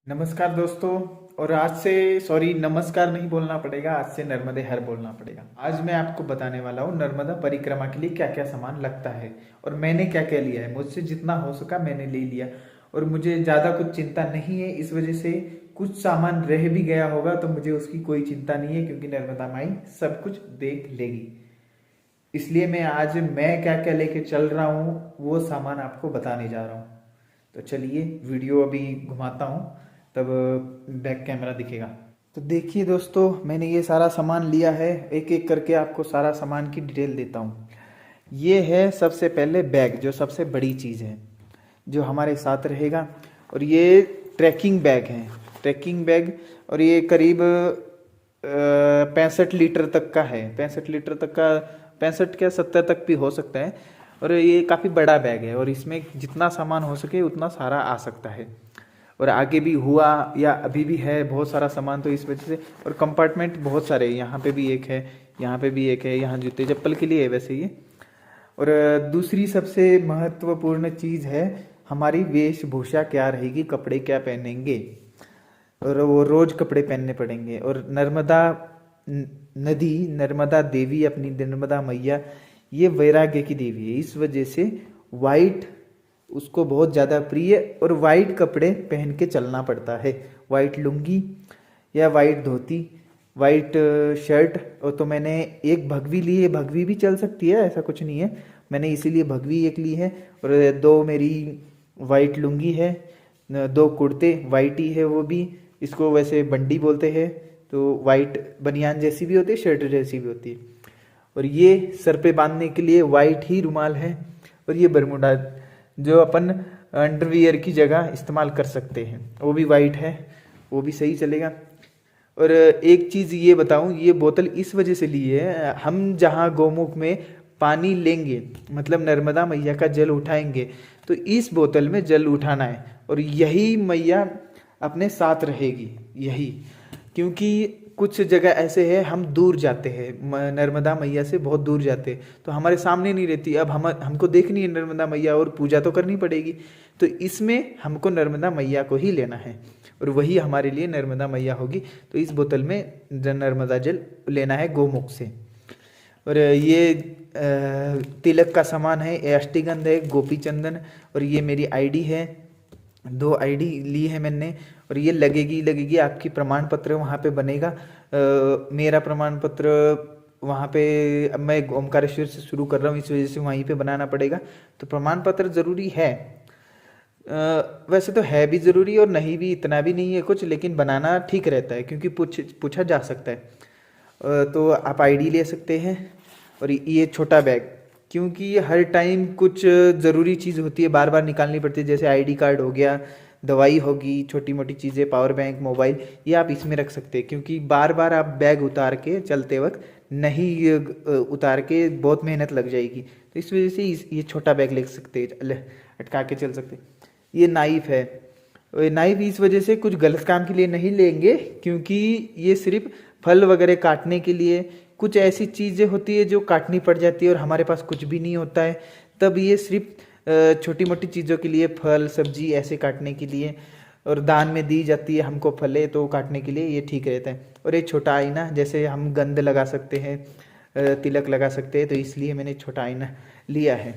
नमस्कार दोस्तों। और आज से नमस्कार नहीं बोलना पड़ेगा, आज से नर्मदे हर बोलना पड़ेगा। आज मैं आपको बताने वाला हूँ नर्मदा परिक्रमा के लिए क्या क्या सामान लगता है और मैंने क्या क्या लिया है। मुझसे जितना हो सका मैंने ले लिया और मुझे ज़्यादा कुछ चिंता नहीं है। इस वजह से कुछ सामान रह भी गया होगा तो मुझे उसकी कोई चिंता नहीं है, क्योंकि नर्मदा माई सब कुछ देख लेगी। इसलिए मैं क्या क्या लेके चल रहा हूँ वो सामान आपको बताने जा रहा हूँ। तो चलिए वीडियो अभी घुमाता हूँ, तब बैक कैमरा दिखेगा। तो देखिए दोस्तों, मैंने ये सारा सामान लिया है। एक एक करके आपको सारा सामान की डिटेल देता हूँ। ये है सबसे पहले बैग, जो सबसे बड़ी चीज़ है जो हमारे साथ रहेगा। और ये ट्रैकिंग बैग है, ट्रैकिंग बैग। और ये करीब 65 लीटर तक का है, 65 लीटर तक का, 65 क्या 70 तक भी हो सकता है। और ये काफ़ी बड़ा बैग है और इसमें जितना सामान हो सके उतना सारा आ सकता है। और आगे भी हुआ या अभी भी है बहुत सारा सामान, तो इस वजह से। और कंपार्टमेंट बहुत सारे, यहाँ पे भी एक है, यहाँ पे भी एक है, यहाँ जूते चप्पल के लिए है वैसे ये। और दूसरी सबसे महत्वपूर्ण चीज़ है हमारी वेशभूषा क्या रहेगी, कपड़े क्या पहनेंगे। और वो रोज कपड़े पहनने पड़ेंगे। और नदी, नर्मदा देवी, अपनी नर्मदा मैया, ये वैराग्य की देवी है। इस वजह से वाइट उसको बहुत ज़्यादा प्रिय, और वाइट कपड़े पहन के चलना पड़ता है। वाइट लुंगी या वाइट धोती, वाइट शर्ट। और तो मैंने एक भगवी ली है, भगवी भी चल सकती है, ऐसा कुछ नहीं है। मैंने इसीलिए भगवी एक ली है। और दो मेरी वाइट लुंगी है, दो कुर्ते वाइट ही है, वो भी। इसको वैसे बंडी बोलते हैं, तो वाइट बनियान जैसी भी होती है, शर्ट जैसी भी होती है। और ये सर पे बांधने के लिए वाइट ही रुमाल है। और ये बरमूडा, जो अपन अंडरवियर की जगह इस्तेमाल कर सकते हैं, वो भी वाइट है, वो भी सही चलेगा। और एक चीज़ ये बताऊं, ये बोतल इस वजह से ली है, हम जहाँ गौमुख में पानी लेंगे, मतलब नर्मदा मैया का जल उठाएंगे, तो इस बोतल में जल उठाना है और यही मैया अपने साथ रहेगी, यही। क्योंकि कुछ जगह ऐसे है हम दूर जाते हैं, नर्मदा मैया से बहुत दूर जाते हैं, तो हमारे सामने नहीं रहती। अब हमको देखनी है नर्मदा मैया और पूजा तो करनी पड़ेगी, तो इसमें हमको नर्मदा मैया को ही लेना है और वही हमारे लिए नर्मदा मैया होगी। तो इस बोतल में नर्मदा जल लेना है गौमुख से। और ये तिलक का सामान है, अष्टगंध है, गोपी चंदन। और ये मेरी आईडी है, 2 आईडी ली है मैंने। और ये लगेगी आपकी प्रमाण पत्र वहाँ पे बनेगा। मेरा प्रमाण पत्र वहाँ पे, अब मैं ओमकारेश्वर से शुरू कर रहा हूँ, इस वजह से वहीं पे बनाना पड़ेगा। तो प्रमाण पत्र ज़रूरी है। वैसे तो है भी ज़रूरी और नहीं भी, इतना भी नहीं है कुछ, लेकिन बनाना ठीक रहता है क्योंकि पूछा जा सकता है। तो आप आईडी ले सकते हैं। और ये छोटा बैग, क्योंकि ये हर टाइम कुछ ज़रूरी चीज़ होती है, बार बार निकालनी पड़ती है। जैसे आईडी कार्ड हो गया, दवाई होगी, छोटी मोटी चीज़ें, पावर बैंक, मोबाइल, ये आप इसमें रख सकते हैं। क्योंकि बार बार आप बैग उतार के चलते वक्त नहीं उतार के बहुत मेहनत लग जाएगी, तो इस वजह से ये छोटा बैग ले सकते हैं, अटका के चल सकते हैं। ये नाइफ है, नाइफ इस वजह से कुछ गलत काम के लिए नहीं लेंगे, क्योंकि ये सिर्फ फल वगैरह काटने के लिए, कुछ ऐसी चीज़ें होती है जो काटनी पड़ जाती है और हमारे पास कुछ भी नहीं होता है, तब ये सिर्फ छोटी मोटी चीज़ों के लिए, फल सब्जी ऐसे काटने के लिए, और दान में दी जाती है हमको फले, तो काटने के लिए ये ठीक रहता है। और एक छोटा आईना, जैसे हम गंध लगा सकते हैं, तिलक लगा सकते हैं, तो इसलिए मैंने छोटा आईना लिया है।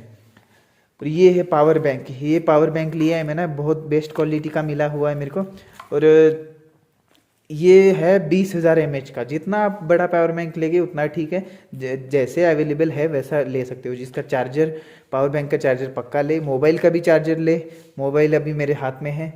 और ये है पावर बैंक, ये पावर बैंक लिया है मैंने, बहुत बेस्ट क्वालिटी का मिला हुआ है मेरे को। और ये है 20,000 mAh का। जितना आप बड़ा पावर बैंक लेंगे उतना ठीक है, जैसे अवेलेबल है वैसा ले सकते हो। जिसका चार्जर, पावर बैंक का चार्जर पक्का ले, मोबाइल का भी चार्जर ले, मोबाइल अभी मेरे हाथ में है।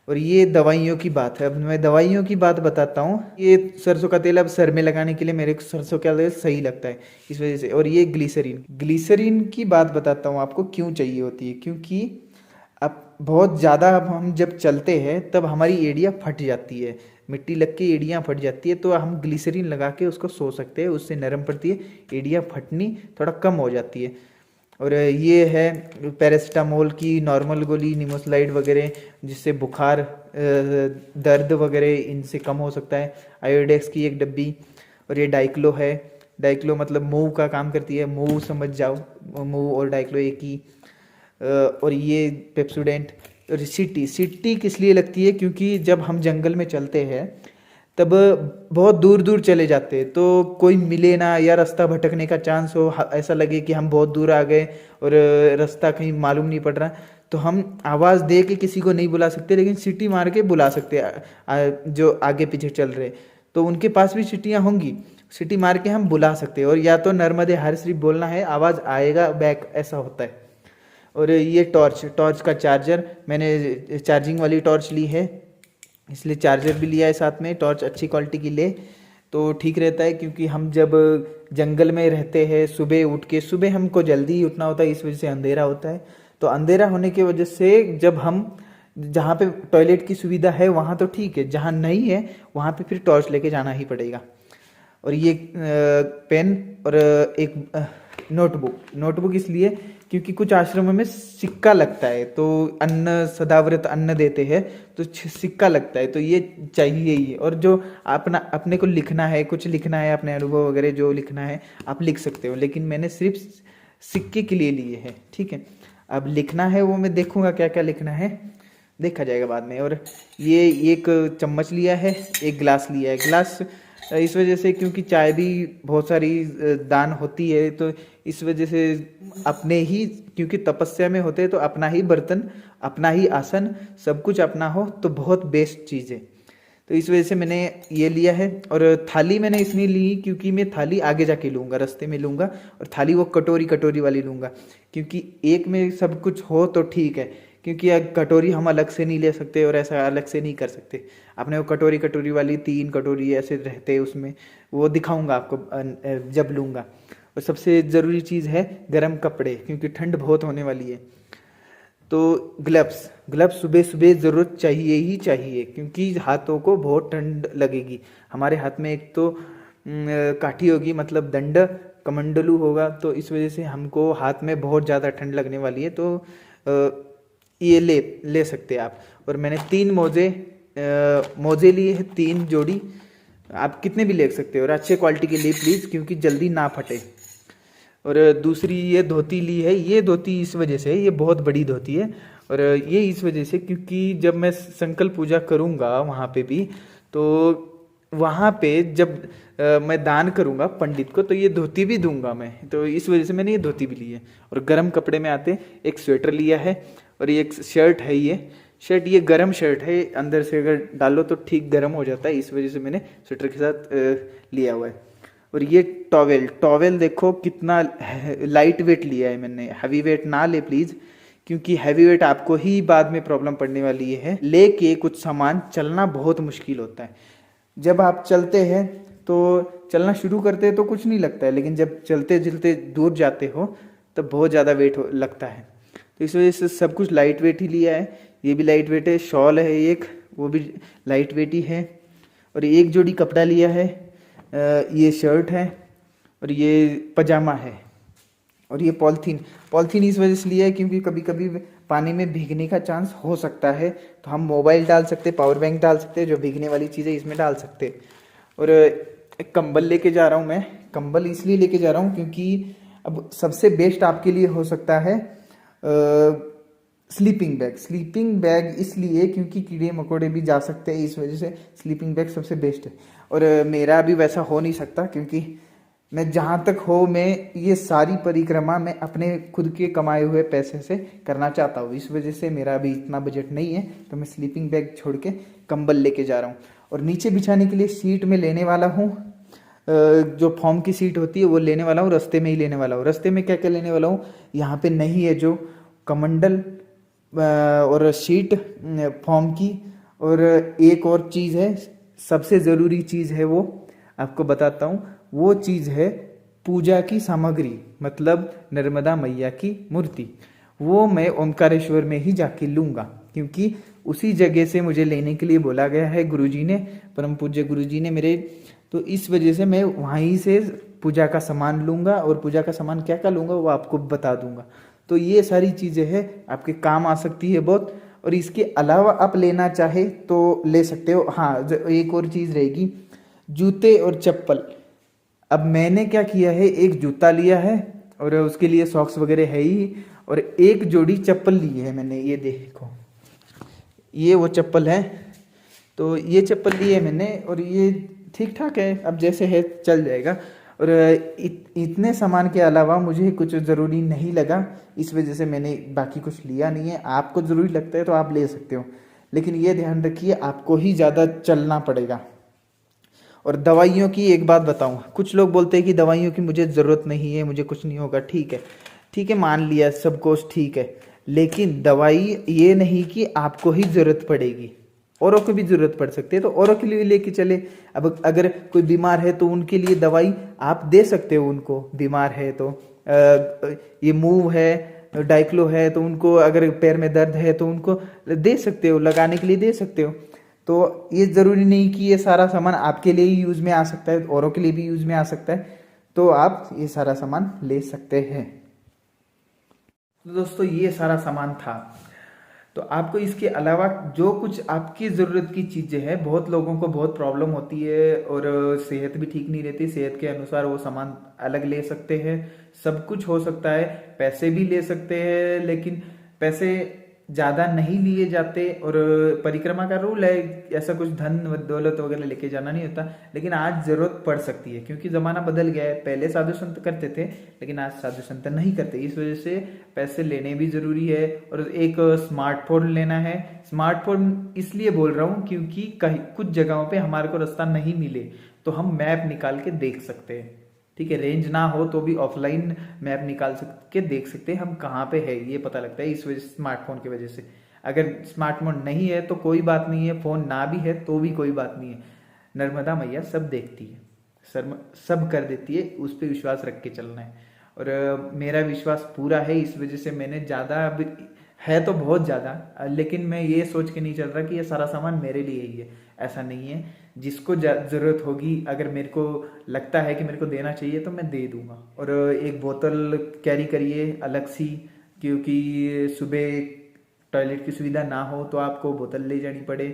और ये दवाइयों की बात है, अब मैं दवाइयों की बात बताता हूँ। ये सरसों का तेल अब सर में लगाने के लिए मेरे को सरसों का तेल सही लगता है, इस वजह से। और ये ग्लिसरीन, ग्लिसरीन की बात बताता हूँ आपको क्यों चाहिए होती है। क्योंकि अब बहुत ज़्यादा, अब हम जब चलते हैं तब हमारी एड़ियाँ फट जाती है, मिट्टी लग के एड़ियाँ फट जाती है, तो हम ग्लिसरीन लगा के उसको सो सकते हैं, उससे नरम पड़ती है, एड़ियाँ फटनी थोड़ा कम हो जाती है। और ये है पैरासीटामोल की नॉर्मल गोली, निमोसलाइड वगैरह, जिससे बुखार, दर्द वगैरह इनसे कम हो सकता है। आयोडेक्स की एक डब्बी। और ये डाइक्लो है, डाइक्लो मतलब मूव का काम करती है, मूव समझ जाओ, मूव और डाइक्लो एक ही। और ये पेप्सोडेंट, और सीटी सीटी किस लिए लगती है, क्योंकि जब हम जंगल में चलते हैं तब बहुत दूर दूर चले जाते हैं, तो कोई मिले ना या रास्ता भटकने का चांस हो, ऐसा लगे कि हम बहुत दूर आ गए और रास्ता कहीं मालूम नहीं पड़ रहा, तो हम आवाज़ दे के किसी को नहीं बुला सकते, लेकिन सीटी मार के बुला सकते हैं जो आगे पीछे चल रहे, तो उनके पास भी सीटियाँ होंगी, सीटी मार के हम बुला सकते हैं। और या तो नर्मदे हर सिर्फ बोलना है, आवाज़ आएगा बैक, ऐसा होता है। और ये टॉर्च का चार्जर, मैंने चार्जिंग वाली टॉर्च ली है, इसलिए चार्जर भी लिया है साथ में। टॉर्च अच्छी क्वालिटी की ले तो ठीक रहता है, क्योंकि हम जब जंगल में रहते हैं, सुबह उठ के, सुबह हमको जल्दी ही उठना होता है, इस वजह से अंधेरा होता है, तो अंधेरा होने की वजह से जब हम जहाँ पे टॉयलेट की सुविधा है वहाँ तो ठीक है, जहाँ नहीं है वहाँ पे फिर टॉर्च लेके जाना ही पड़ेगा। और ये पेन और एक नोटबुक इसलिए क्योंकि कुछ आश्रमों में सिक्का लगता है, तो अन्न सदाव्रत अन्न देते हैं तो सिक्का लगता है, तो ये चाहिए ही। और जो अपने को लिखना है, कुछ लिखना है, अपने अनुभव वगैरह जो लिखना है आप लिख सकते हो, लेकिन मैंने सिर्फ सिक्के के लिए लिए है, ठीक है। अब लिखना है वो मैं देखूंगा क्या क्या लिखना है, देखा जाएगा बाद में। और ये एक चम्मच लिया है, एक गिलास लिया है। गिलास इस वजह से क्योंकि चाय भी बहुत सारी दान होती है, तो इस वजह से अपने ही, क्योंकि तपस्या में होते हैं तो अपना ही बर्तन, अपना ही आसन, सब कुछ अपना हो तो बहुत बेस्ट चीज़ है, तो इस वजह से मैंने ये लिया है। और थाली मैंने इसलिए ली क्योंकि मैं थाली आगे जाके लूँगा, रास्ते में लूँगा, और थाली वो कटोरी वाली लूँगा, क्योंकि एक में सब कुछ हो तो ठीक है, क्योंकि कटोरी हम अलग से नहीं ले सकते और ऐसा अलग से नहीं कर सकते। आपने वो कटोरी वाली 3 कटोरी ऐसे रहते हैं, उसमें वो दिखाऊंगा आपको जब लूँगा। और सबसे ज़रूरी चीज़ है गर्म कपड़े, क्योंकि ठंड बहुत होने वाली है। तो ग्लव्स सुबह सुबह ज़रूरत चाहिए ही चाहिए, क्योंकि हाथों को बहुत ठंड लगेगी। हमारे हाथ में एक तो काठी होगी, मतलब दंड, कमंडलू होगा, तो इस वजह से हमको हाथ में बहुत ज़्यादा ठंड लगने वाली है, तो ये ले सकते हैं आप। और मैंने 3 मोजे लिए हैं, 3 जोड़ी, आप कितने भी ले सकते हो, और अच्छे क्वालिटी के लिए प्लीज़, क्योंकि जल्दी ना फटे। और दूसरी ये धोती ली है, ये धोती इस वजह से, ये बहुत बड़ी धोती है, और ये इस वजह से क्योंकि जब मैं संकल्प पूजा करूँगा वहाँ पे भी, तो वहाँ पे जब मैं दान करूँगा पंडित को, तो ये धोती भी दूंगा मैं, तो इस वजह से मैंने ये धोती भी ली है। और गर्म कपड़े में आते एक स्वेटर लिया है, और ये एक शर्ट है, ये गर्म शर्ट है, अंदर से अगर डालो तो ठीक गर्म हो जाता है, इस वजह से मैंने स्वेटर के साथ लिया हुआ है। और ये टॉवेल देखो कितना लाइट वेट लिया है मैंने, हैवी वेट ना ले प्लीज़, क्योंकि हैवी वेट आपको ही बाद में प्रॉब्लम पड़ने वाली है। लेके कुछ सामान चलना बहुत मुश्किल होता है। जब आप चलते हैं तो चलना शुरू करते हैं तो कुछ नहीं लगता है, लेकिन जब चलते चलते दूर जाते हो तब बहुत ज़्यादा वेट लगता है, तो इस वजह से सब कुछ लाइट वेट ही लिया है। ये भी लाइट वेट है, शॉल है एक, वो भी लाइट वेट ही है। और एक जोड़ी कपड़ा लिया है, ये शर्ट है, और ये पजामा है। और ये पॉलीथीन इस वजह से लिया है क्योंकि कभी कभी पानी में भीगने का चांस हो सकता है, तो हम मोबाइल डाल सकते, पावर बैंक डाल सकते, जो भीगने वाली चीज़ें इसमें डाल सकते। और एक कंबल लेके जा रहा हूँ मैं, कंबल इसलिए लेके जा रहा हूँ क्योंकि अब सबसे बेस्ट आपके लिए हो सकता है स्लीपिंग बैग इसलिए क्योंकि कीड़े मकोड़े भी जा सकते हैं, इस वजह से स्लीपिंग बैग सबसे बेस्ट है। और मेरा अभी वैसा हो नहीं सकता, क्योंकि मैं जहाँ तक हो, मैं ये सारी परिक्रमा मैं अपने खुद के कमाए हुए पैसे से करना चाहता हूँ, इस वजह से मेरा अभी इतना बजट नहीं है, तो मैं स्लीपिंग बैग छोड़ के कंबल लेके जा रहा हूँ। और नीचे बिछाने के लिए सीट में लेने वाला हूँ, जो फॉर्म की सीट होती है वो लेने वाला हूँ, रास्ते में ही लेने वाला हूँ। रास्ते में क्या क्या लेने वाला हूँ, यहाँ पे नहीं है जो कमंडल और शीट फॉर्म की, और एक और चीज़ है, सबसे ज़रूरी चीज़ है, वो आपको बताता हूँ। वो चीज़ है पूजा की सामग्री, मतलब नर्मदा मैया की मूर्ति, वो मैं ओंकारेश्वर में ही जाके लूँगा, क्योंकि उसी जगह से मुझे लेने के लिए बोला गया है गुरुजी ने, परम पूज्य गुरुजी ने मेरे, तो इस वजह से मैं वहीं से पूजा का सामान लूँगा। और पूजा का सामान क्या क्या लूँगा वो आपको बता दूँगा। तो ये सारी चीज़ें हैं, आपके काम आ सकती है बहुत। और इसके अलावा आप लेना चाहे तो ले सकते हो। हाँ, एक और चीज़ रहेगी, जूते और चप्पल। अब मैंने क्या किया है, एक जूता लिया है और उसके लिए सॉक्स वगैरह है ही, और एक जोड़ी चप्पल ली है मैंने, ये देखो ये वो चप्पल है। तो ये चप्पल ली है मैंने और ये ठीक ठाक है, अब जैसे है चल जाएगा। और इतने सामान के अलावा मुझे कुछ ज़रूरी नहीं लगा, इस वजह से मैंने बाकी कुछ लिया नहीं है। आपको ज़रूरी लगता है तो आप ले सकते हो, लेकिन ये ध्यान रखिए आपको ही ज़्यादा चलना पड़ेगा। और दवाइयों की एक बात बताऊं, कुछ लोग बोलते हैं कि दवाइयों की मुझे ज़रूरत नहीं है, मुझे कुछ नहीं होगा। ठीक है मान लिया सब कुछ ठीक है, लेकिन दवाई ये नहीं कि आपको ही ज़रूरत पड़ेगी, औरों को भी ज़रूरत पड़ सकती है, तो औरों के लिए लेके चले। अब अगर कोई बीमार है तो उनके लिए दवाई आप दे सकते हो, उनको बीमार है तो ये मूव है, डाइक्लो है, तो उनको अगर पैर में दर्द है तो उनको दे सकते हो, लगाने के लिए दे सकते हो। तो ये ज़रूरी नहीं कि ये सारा सामान आपके लिए ही यूज़ में आ सकता है, औरों के लिए भी यूज़ में आ सकता है, तो आप ये सारा सामान ले सकते हैं। तो दोस्तों ये सारा सामान था। तो आपको इसके अलावा जो कुछ आपकी ज़रूरत की चीज़ें हैं, बहुत लोगों को बहुत प्रॉब्लम होती है और सेहत भी ठीक नहीं रहती, सेहत के अनुसार वो सामान अलग ले सकते हैं। सब कुछ हो सकता है, पैसे भी ले सकते हैं, लेकिन पैसे ज़्यादा नहीं लिए जाते। और परिक्रमा का रूल है, ऐसा कुछ धन दौलत वगैरह लेके जाना नहीं होता, लेकिन आज ज़रूरत पड़ सकती है क्योंकि ज़माना बदल गया है। पहले साधु संत करते थे, लेकिन आज साधु संत नहीं करते, इस वजह से पैसे लेने भी ज़रूरी है। और एक स्मार्टफोन लेना है। स्मार्टफोन इसलिए बोल रहा हूँ क्योंकि कहीं कुछ जगहों पे हमारे को रास्ता नहीं मिले तो हम मैप निकाल के देख सकते हैं। ठीक है, रेंज ना हो तो भी ऑफलाइन मैप निकाल के देख सकते हैं हम कहाँ पे है, ये पता लगता है इस वजह से, स्मार्टफोन की वजह से। अगर स्मार्टफोन नहीं है तो कोई बात नहीं है, फोन ना भी है तो भी कोई बात नहीं है, नर्मदा मैया सब देखती है, सब कर देती है, उस पर विश्वास रख के चलना है। और मेरा विश्वास पूरा है, इस वजह से मैंने ज़्यादा है तो बहुत ज़्यादा, लेकिन मैं ये सोच के नहीं चल रहा कि ये सारा सामान मेरे लिए ही है, ऐसा नहीं है। जिसको ज़रूरत होगी, अगर मेरे को लगता है कि मेरे को देना चाहिए तो मैं दे दूंगा। और एक बोतल कैरी करिए अलग सी, क्योंकि सुबह टॉयलेट की सुविधा ना हो तो आपको बोतल ले जानी पड़े।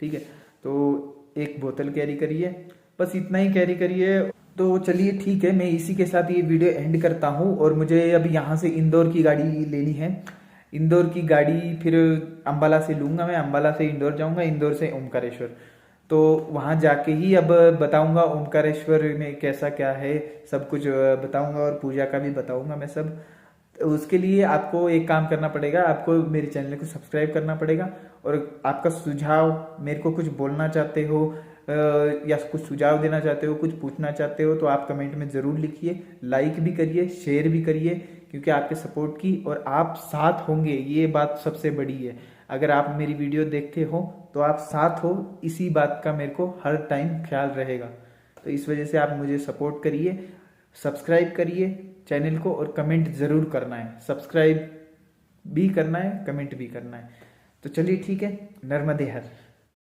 ठीक है, तो एक बोतल कैरी करिए, बस इतना ही कैरी करिए। तो चलिए ठीक है, मैं इसी के साथ ये वीडियो एंड करता हूँ। और मुझे अब यहाँ से इंदौर की गाड़ी लेनी है, इंदौर की गाड़ी फिर अंबाला से लूंगा, मैं अंबाला से इंदौर जाऊंगा, इंदौर से ओमकारेश्वर। तो वहाँ जाके ही अब बताऊंगा ओमकारेश्वर में कैसा क्या है, सब कुछ बताऊंगा और पूजा का भी बताऊंगा मैं सब। तो उसके लिए आपको एक काम करना पड़ेगा, आपको मेरे चैनल को सब्सक्राइब करना पड़ेगा। और आपका सुझाव, मेरे को कुछ बोलना चाहते हो या कुछ सुझाव देना चाहते हो, कुछ पूछना चाहते हो, तो आप कमेंट में ज़रूर लिखिए, लाइक भी करिए, शेयर भी करिए, क्योंकि आपके सपोर्ट की और आप साथ होंगे, ये बात सबसे बड़ी है। अगर आप मेरी वीडियो देखते हो तो आप साथ हो, इसी बात का मेरे को हर टाइम ख्याल रहेगा। तो इस वजह से आप मुझे सपोर्ट करिए, सब्सक्राइब करिए चैनल को और कमेंट ज़रूर करना है, सब्सक्राइब भी करना है, कमेंट भी करना है। तो चलिए ठीक है, नर्मदे हर।